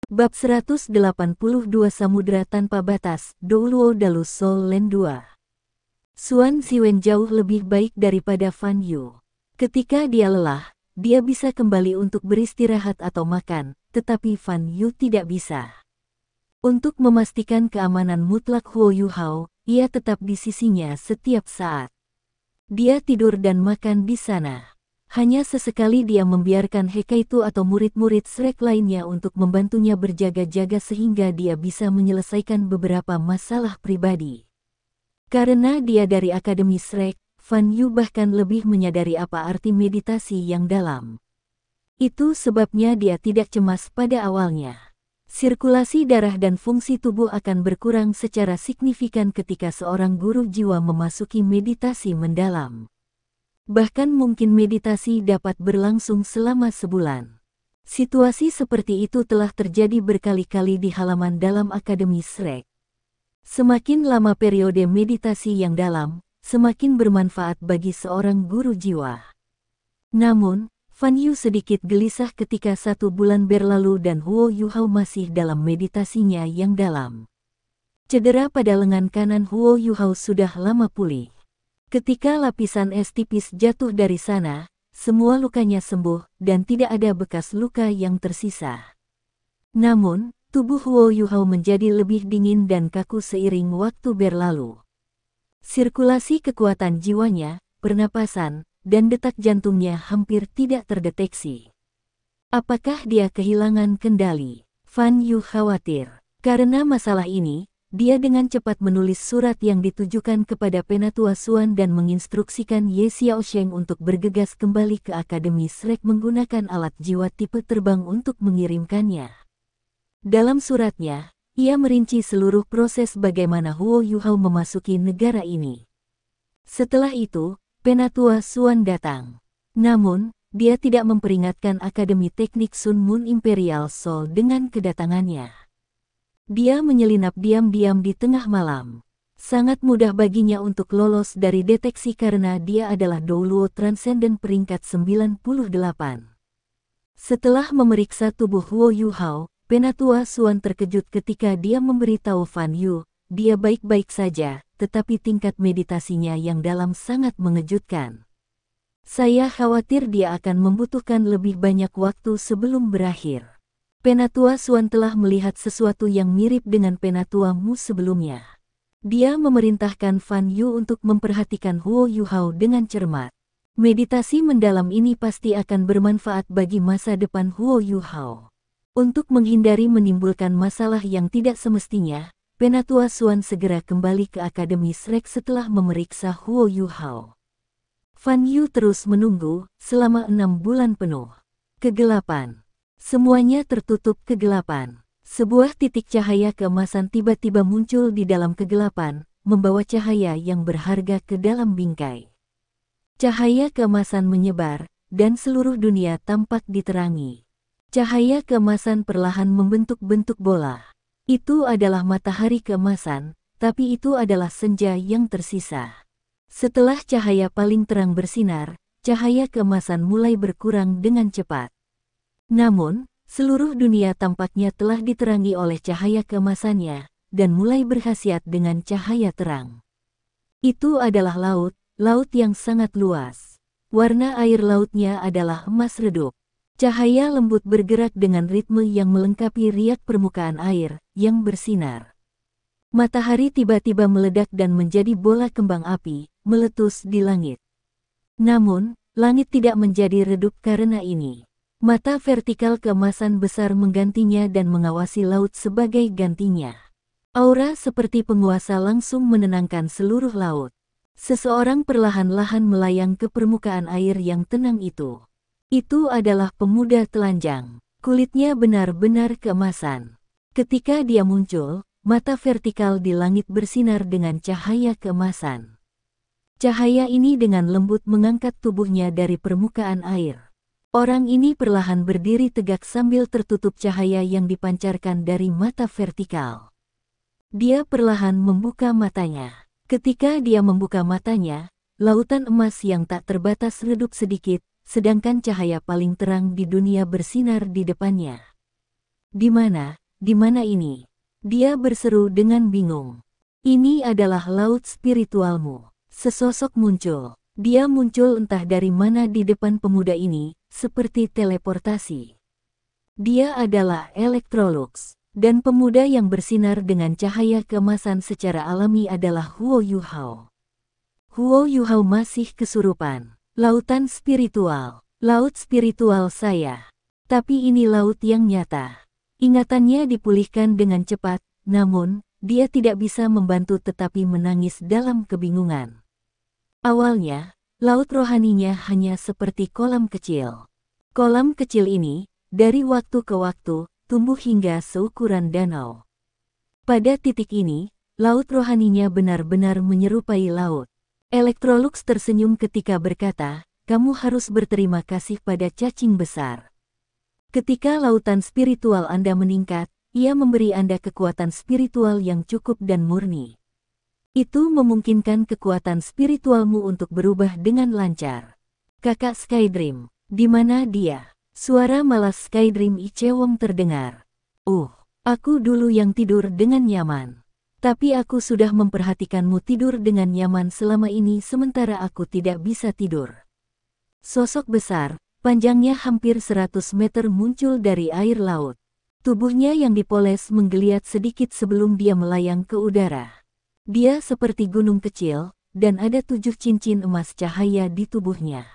Bab 182 Samudra Tanpa Batas, Douluo Dalu Sol Len 2. Xuan Xiwen jauh lebih baik daripada Fan Yu. Ketika dia lelah, dia bisa kembali untuk beristirahat atau makan, tetapi Fan Yu tidak bisa. Untuk memastikan keamanan mutlak Huo Yu Hao, ia tetap di sisinya setiap saat. Dia tidur dan makan di sana. Hanya sesekali dia membiarkan Hekaitu atau murid-murid Shrek lainnya untuk membantunya berjaga-jaga sehingga dia bisa menyelesaikan beberapa masalah pribadi. Karena dia dari Akademi Shrek, Fan Yu bahkan lebih menyadari apa arti meditasi yang dalam. Itu sebabnya dia tidak cemas pada awalnya. Sirkulasi darah dan fungsi tubuh akan berkurang secara signifikan ketika seorang guru jiwa memasuki meditasi mendalam. Bahkan mungkin meditasi dapat berlangsung selama sebulan. Situasi seperti itu telah terjadi berkali-kali di halaman dalam Akademi Shrek. Semakin lama periode meditasi yang dalam, semakin bermanfaat bagi seorang guru jiwa. Namun, Fan Yu sedikit gelisah ketika 1 bulan berlalu dan Huo Yu Hao masih dalam meditasinya yang dalam. Cedera pada lengan kanan Huo Yu Hao sudah lama pulih. Ketika lapisan es tipis jatuh dari sana, semua lukanya sembuh dan tidak ada bekas luka yang tersisa. Namun, tubuh Huo Yu Hao menjadi lebih dingin dan kaku seiring waktu berlalu. Sirkulasi kekuatan jiwanya, pernapasan, dan detak jantungnya hampir tidak terdeteksi. Apakah dia kehilangan kendali? Fan Yu khawatir. Karena masalah ini, dia dengan cepat menulis surat yang ditujukan kepada Penatua Xuan dan menginstruksikan Ye Xiaosheng untuk bergegas kembali ke Akademi Shrek menggunakan alat jiwa tipe terbang untuk mengirimkannya. Dalam suratnya, ia merinci seluruh proses bagaimana Huo Yu Hao memasuki negara ini. Setelah itu, Penatua Xuan datang. Namun, dia tidak memperingatkan Akademi Teknik Sun Moon Imperial Soul dengan kedatangannya. Dia menyelinap diam-diam di tengah malam. Sangat mudah baginya untuk lolos dari deteksi karena dia adalah Douluo Transcendent peringkat 98. Setelah memeriksa tubuh Huo Yu Hao, Penatua Xuan terkejut ketika dia memberitahu Fan Yu, dia baik-baik saja, tetapi tingkat meditasinya yang dalam sangat mengejutkan. Saya khawatir dia akan membutuhkan lebih banyak waktu sebelum berakhir. Penatua Xuan telah melihat sesuatu yang mirip dengan Penatua Mu sebelumnya. Dia memerintahkan Fan Yu untuk memperhatikan Huo Yu Hao dengan cermat. Meditasi mendalam ini pasti akan bermanfaat bagi masa depan Huo Yu Hao. Untuk menghindari menimbulkan masalah yang tidak semestinya, Penatua Xuan segera kembali ke Akademi Shrek setelah memeriksa Huo Yu Hao. Fan Yu terus menunggu selama 6 bulan penuh. Kegelapan. Semuanya tertutup kegelapan. Sebuah titik cahaya keemasan tiba-tiba muncul di dalam kegelapan, membawa cahaya yang berharga ke dalam bingkai. Cahaya keemasan menyebar, dan seluruh dunia tampak diterangi. Cahaya keemasan perlahan membentuk-bentuk bola. Itu adalah matahari keemasan, tapi itu adalah senja yang tersisa. Setelah cahaya paling terang bersinar, cahaya keemasan mulai berkurang dengan cepat. Namun, seluruh dunia tampaknya telah diterangi oleh cahaya keemasannya, dan mulai berkhasiat dengan cahaya terang. Itu adalah laut, laut yang sangat luas. Warna air lautnya adalah emas redup. Cahaya lembut bergerak dengan ritme yang melengkapi riak permukaan air, yang bersinar. Matahari tiba-tiba meledak dan menjadi bola kembang api, meletus di langit. Namun, langit tidak menjadi redup karena ini. Mata vertikal keemasan besar menggantinya dan mengawasi laut sebagai gantinya. Aura seperti penguasa langsung menenangkan seluruh laut. Seseorang perlahan-lahan melayang ke permukaan air yang tenang itu. Itu adalah pemuda telanjang. Kulitnya benar-benar keemasan. Ketika dia muncul, mata vertikal di langit bersinar dengan cahaya keemasan. Cahaya ini dengan lembut mengangkat tubuhnya dari permukaan air. Orang ini perlahan berdiri tegak sambil tertutup cahaya yang dipancarkan dari mata vertikal. Dia perlahan membuka matanya. Ketika dia membuka matanya, lautan emas yang tak terbatas redup sedikit, sedangkan cahaya paling terang di dunia bersinar di depannya. Di mana? Di mana ini? Dia berseru dengan bingung. Ini adalah laut spiritualmu. Sesosok muncul. Dia muncul entah dari mana di depan pemuda ini, seperti teleportasi. Dia adalah Electrolux, dan pemuda yang bersinar dengan cahaya keemasan secara alami adalah Huo Yuhao. Huo Yuhao masih kesurupan. Lautan spiritual. Laut spiritual saya. Tapi ini laut yang nyata. Ingatannya dipulihkan dengan cepat, namun, dia tidak bisa membantu tetapi menangis dalam kebingungan. Awalnya, laut rohaninya hanya seperti kolam kecil. Kolam kecil ini, dari waktu ke waktu, tumbuh hingga seukuran danau. Pada titik ini, laut rohaninya benar-benar menyerupai laut. Electrolux tersenyum ketika berkata, kamu harus berterima kasih pada cacing besar. Ketika lautan spiritual Anda meningkat, ia memberi Anda kekuatan spiritual yang cukup dan murni. Itu memungkinkan kekuatan spiritualmu untuk berubah dengan lancar. Kakak Skydream, di mana dia? Suara malas Skydream Ichewon terdengar. Aku dulu yang tidur dengan nyaman. Tapi aku sudah memperhatikanmu tidur dengan nyaman selama ini sementara aku tidak bisa tidur. Sosok besar, panjangnya hampir 100 meter muncul dari air laut. Tubuhnya yang dipoles menggeliat sedikit sebelum dia melayang ke udara. Dia seperti gunung kecil, dan ada 7 cincin emas cahaya di tubuhnya.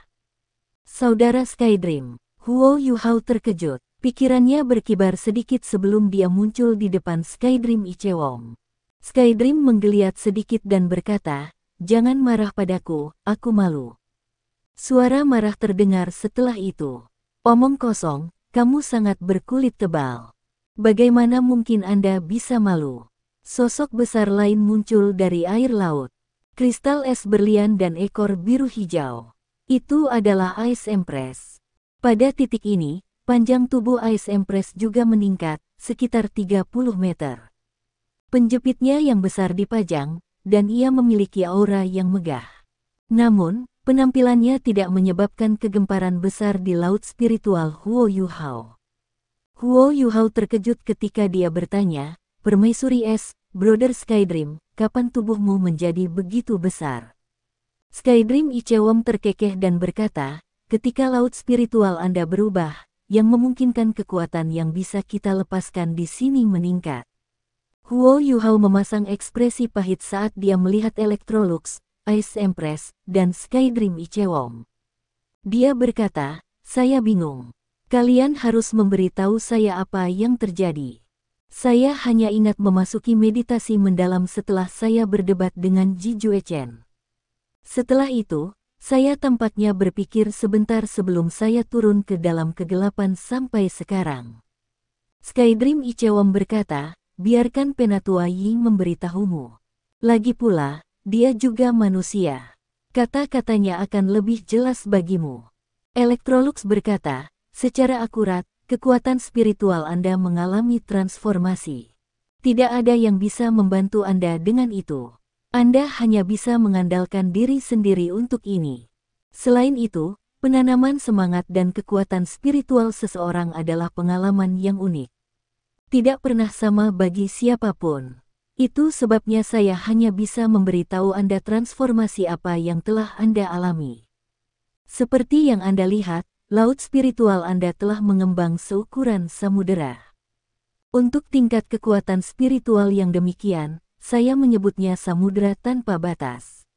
Saudara Skydream, Huo Yuhao terkejut. Pikirannya berkibar sedikit sebelum dia muncul di depan Skydream Ichewon. Skydream menggeliat sedikit dan berkata, jangan marah padaku, aku malu. Suara marah terdengar setelah itu. Omong kosong, kamu sangat berkulit tebal. Bagaimana mungkin Anda bisa malu? Sosok besar lain muncul dari air laut. Kristal es berlian dan ekor biru hijau. Itu adalah Ice Empress. Pada titik ini, panjang tubuh Ice Empress juga meningkat, sekitar 30 meter. Penjepitnya yang besar dipajang, dan ia memiliki aura yang megah. Namun, penampilannya tidak menyebabkan kegemparan besar di laut spiritual Huo Yuhao. Huo Yuhao terkejut ketika dia bertanya, Permaisuri Es, Brother Skydream, kapan tubuhmu menjadi begitu besar? Skydream Ichewon terkekeh dan berkata, ketika laut spiritual Anda berubah, yang memungkinkan kekuatan yang bisa kita lepaskan di sini meningkat. Huo Yuhao memasang ekspresi pahit saat dia melihat Electrolux, Ice Empress, dan Skydream Ichewon. Dia berkata, saya bingung. Kalian harus memberitahu saya apa yang terjadi. Saya hanya ingat memasuki meditasi mendalam setelah saya berdebat dengan Ji Juechen. Setelah itu, saya tampaknya berpikir sebentar sebelum saya turun ke dalam kegelapan sampai sekarang. Skydream Ichewon berkata, biarkan Penatua Yi memberitahumu. Lagi pula, dia juga manusia. Kata-katanya akan lebih jelas bagimu. Electrolux berkata, secara akurat, kekuatan spiritual Anda mengalami transformasi. Tidak ada yang bisa membantu Anda dengan itu. Anda hanya bisa mengandalkan diri sendiri untuk ini. Selain itu, penanaman semangat dan kekuatan spiritual seseorang adalah pengalaman yang unik. Tidak pernah sama bagi siapapun. Itu sebabnya saya hanya bisa memberitahu Anda transformasi apa yang telah Anda alami. Seperti yang Anda lihat, laut spiritual Anda telah mengembang seukuran samudera. Untuk tingkat kekuatan spiritual yang demikian, saya menyebutnya samudera tanpa batas.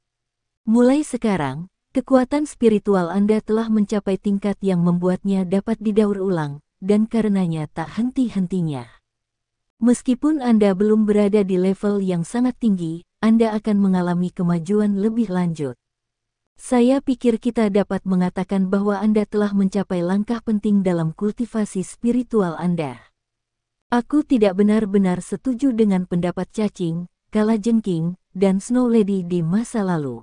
Mulai sekarang, kekuatan spiritual Anda telah mencapai tingkat yang membuatnya dapat didaur ulang, dan karenanya tak henti-hentinya. Meskipun Anda belum berada di level yang sangat tinggi, Anda akan mengalami kemajuan lebih lanjut. Saya pikir kita dapat mengatakan bahwa Anda telah mencapai langkah penting dalam kultivasi spiritual Anda. Aku tidak benar-benar setuju dengan pendapat cacing, kalajengking, dan Snow Lady di masa lalu.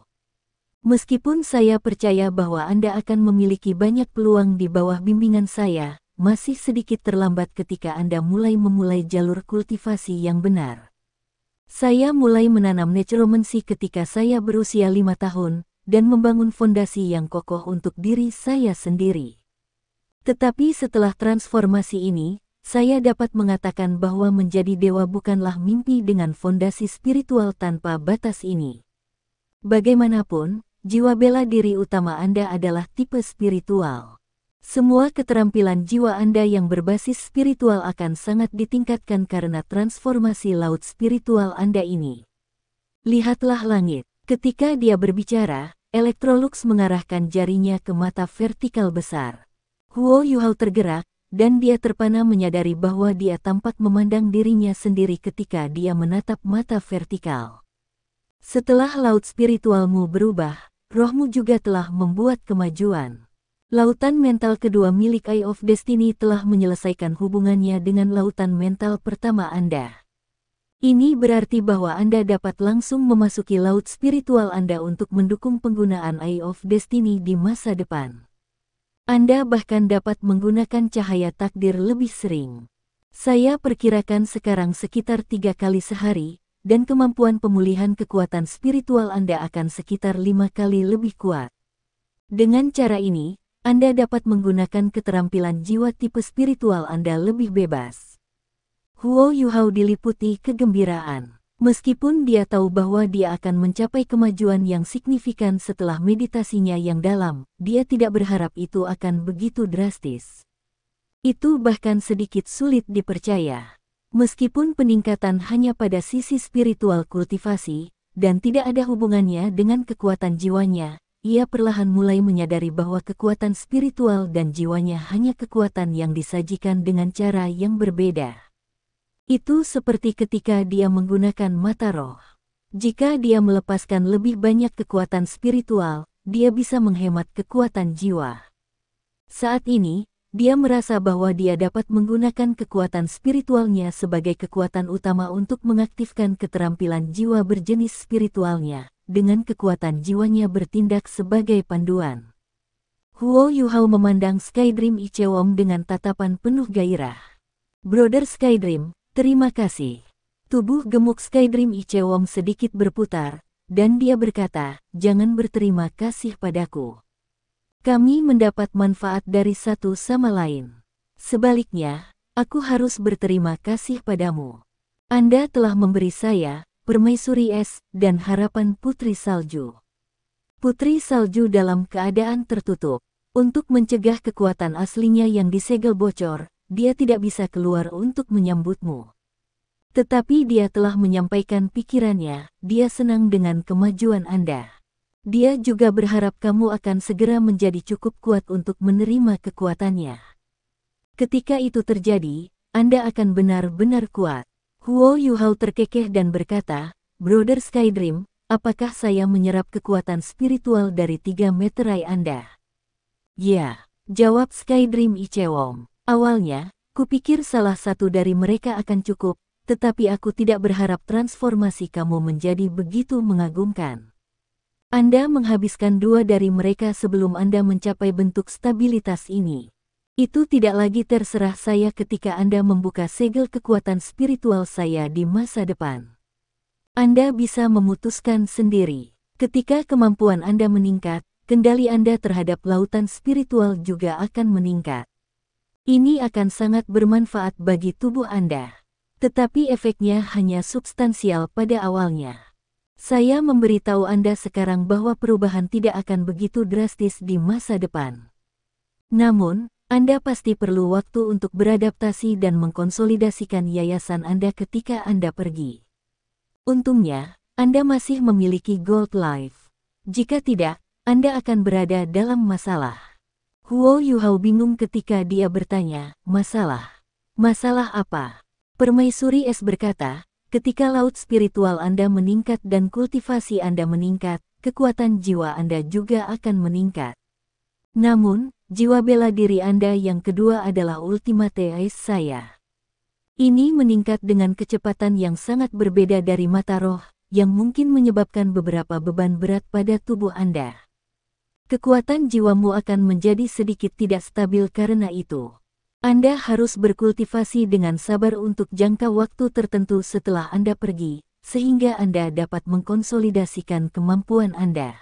Meskipun saya percaya bahwa Anda akan memiliki banyak peluang di bawah bimbingan saya, masih sedikit terlambat ketika Anda memulai jalur kultivasi yang benar. Saya mulai menanam necromancy ketika saya berusia 5 tahun, dan membangun fondasi yang kokoh untuk diri saya sendiri. Tetapi setelah transformasi ini, saya dapat mengatakan bahwa menjadi dewa bukanlah mimpi dengan fondasi spiritual tanpa batas ini. Bagaimanapun, jiwa bela diri utama Anda adalah tipe spiritual. Semua keterampilan jiwa Anda yang berbasis spiritual akan sangat ditingkatkan karena transformasi laut spiritual Anda ini. Lihatlah langit. Ketika dia berbicara, Electrolux mengarahkan jarinya ke mata vertikal besar. Huo Yuhao tergerak, dan dia terpana menyadari bahwa dia tampak memandang dirinya sendiri ketika dia menatap mata vertikal. Setelah laut spiritualmu berubah, rohmu juga telah membuat kemajuan. Lautan mental kedua milik Eye of Destiny telah menyelesaikan hubungannya dengan lautan mental pertama Anda. Ini berarti bahwa Anda dapat langsung memasuki laut spiritual Anda untuk mendukung penggunaan Eye of Destiny di masa depan. Anda bahkan dapat menggunakan cahaya takdir lebih sering. Saya perkirakan sekarang sekitar 3 kali sehari, dan kemampuan pemulihan kekuatan spiritual Anda akan sekitar 5 kali lebih kuat. Dengan cara ini, Anda dapat menggunakan keterampilan jiwa tipe spiritual Anda lebih bebas. Huo Yuhao diliputi kegembiraan. Meskipun dia tahu bahwa dia akan mencapai kemajuan yang signifikan setelah meditasinya yang dalam, dia tidak berharap itu akan begitu drastis. Itu bahkan sedikit sulit dipercaya. Meskipun peningkatan hanya pada sisi spiritual kultivasi, dan tidak ada hubungannya dengan kekuatan jiwanya, ia perlahan mulai menyadari bahwa kekuatan spiritual dan jiwanya hanya kekuatan yang disajikan dengan cara yang berbeda. Itu seperti ketika dia menggunakan mata roh. Jika dia melepaskan lebih banyak kekuatan spiritual, dia bisa menghemat kekuatan jiwa. Saat ini, dia merasa bahwa dia dapat menggunakan kekuatan spiritualnya sebagai kekuatan utama untuk mengaktifkan keterampilan jiwa berjenis spiritualnya, dengan kekuatan jiwanya bertindak sebagai panduan. Huo Yuhao memandang Skydream Ichewom dengan tatapan penuh gairah. Brother Skydream, terima kasih. Tubuh gemuk Skydream Ichewom sedikit berputar, dan dia berkata, jangan berterima kasih padaku. Kami mendapat manfaat dari satu sama lain. Sebaliknya, aku harus berterima kasih padamu. Anda telah memberi saya permaisuri es dan harapan putri salju. Putri salju dalam keadaan tertutup. Untuk mencegah kekuatan aslinya yang disegel bocor, dia tidak bisa keluar untuk menyambutmu. Tetapi dia telah menyampaikan pikirannya, dia senang dengan kemajuan Anda. Dia juga berharap kamu akan segera menjadi cukup kuat untuk menerima kekuatannya. Ketika itu terjadi, Anda akan benar-benar kuat. Huo Yuhao terkekeh dan berkata, Brother Skydream, apakah saya menyerap kekuatan spiritual dari 3 meterai Anda? Ya, jawab Skydream Ichewom. Awalnya, kupikir salah satu dari mereka akan cukup, tetapi aku tidak berharap transformasi kamu menjadi begitu mengagumkan. Anda menghabiskan 2 dari mereka sebelum Anda mencapai bentuk stabilitas ini. Itu tidak lagi terserah saya ketika Anda membuka segel kekuatan spiritual saya di masa depan. Anda bisa memutuskan sendiri. Ketika kemampuan Anda meningkat, kendali Anda terhadap lautan spiritual juga akan meningkat. Ini akan sangat bermanfaat bagi tubuh Anda. Tetapi efeknya hanya substansial pada awalnya. Saya memberitahu Anda sekarang bahwa perubahan tidak akan begitu drastis di masa depan. Namun, Anda pasti perlu waktu untuk beradaptasi dan mengkonsolidasikan yayasan Anda ketika Anda pergi. Untungnya, Anda masih memiliki Gold Life. Jika tidak, Anda akan berada dalam masalah. Huo Yuhao bingung ketika dia bertanya, masalah? Masalah apa? Permaisuri Es berkata, ketika laut spiritual Anda meningkat dan kultivasi Anda meningkat, kekuatan jiwa Anda juga akan meningkat. Namun, jiwa bela diri Anda yang kedua adalah Ultimate Ace saya. Ini meningkat dengan kecepatan yang sangat berbeda dari mata roh, yang mungkin menyebabkan beberapa beban berat pada tubuh Anda. Kekuatan jiwamu akan menjadi sedikit tidak stabil karena itu. Anda harus berkultivasi dengan sabar untuk jangka waktu tertentu setelah Anda pergi, sehingga Anda dapat mengkonsolidasikan kemampuan Anda.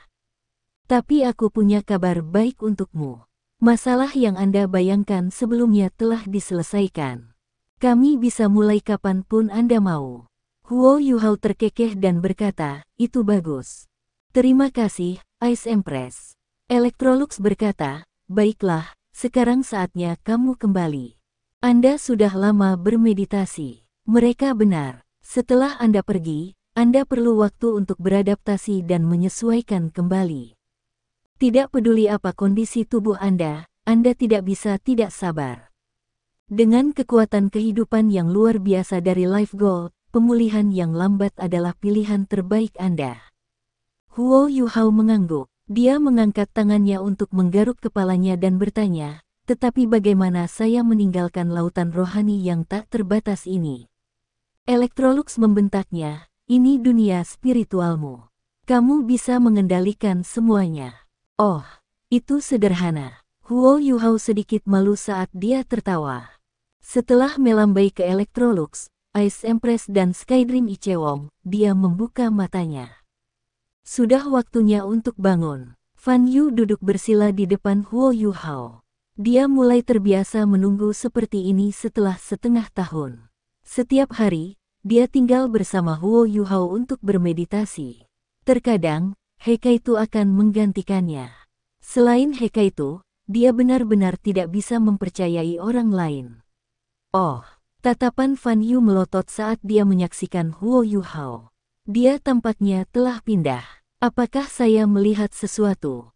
Tapi aku punya kabar baik untukmu. Masalah yang Anda bayangkan sebelumnya telah diselesaikan. Kami bisa mulai kapanpun Anda mau. Huo Yuhao terkekeh dan berkata, itu bagus. Terima kasih, Ice Empress. Electrolux berkata, baiklah, sekarang saatnya kamu kembali. Anda sudah lama bermeditasi. Mereka benar. Setelah Anda pergi, Anda perlu waktu untuk beradaptasi dan menyesuaikan kembali. Tidak peduli apa kondisi tubuh Anda tidak bisa tidak sabar. Dengan kekuatan kehidupan yang luar biasa dari Life Gold, pemulihan yang lambat adalah pilihan terbaik Anda. Huo Yuhao mengangguk. Dia mengangkat tangannya untuk menggaruk kepalanya dan bertanya, tetapi bagaimana saya meninggalkan lautan rohani yang tak terbatas ini? Electrolux membentaknya, ini dunia spiritualmu. Kamu bisa mengendalikan semuanya. Oh, itu sederhana. Huo Yuhao sedikit malu saat dia tertawa. Setelah melambai ke Electrolux, Ice Empress dan Skydream Ichewong, dia membuka matanya. Sudah waktunya untuk bangun. Fan Yu duduk bersila di depan Huo Yuhao. Dia mulai terbiasa menunggu seperti ini setelah setengah tahun. Setiap hari, dia tinggal bersama Huo Yuhao untuk bermeditasi. Terkadang, Hekaitu akan menggantikannya. Selain Hekaitu, dia benar-benar tidak bisa mempercayai orang lain. Oh, tatapan Fan Yu melotot saat dia menyaksikan Huo Yuhao. Dia tampaknya telah pindah. Apakah saya melihat sesuatu?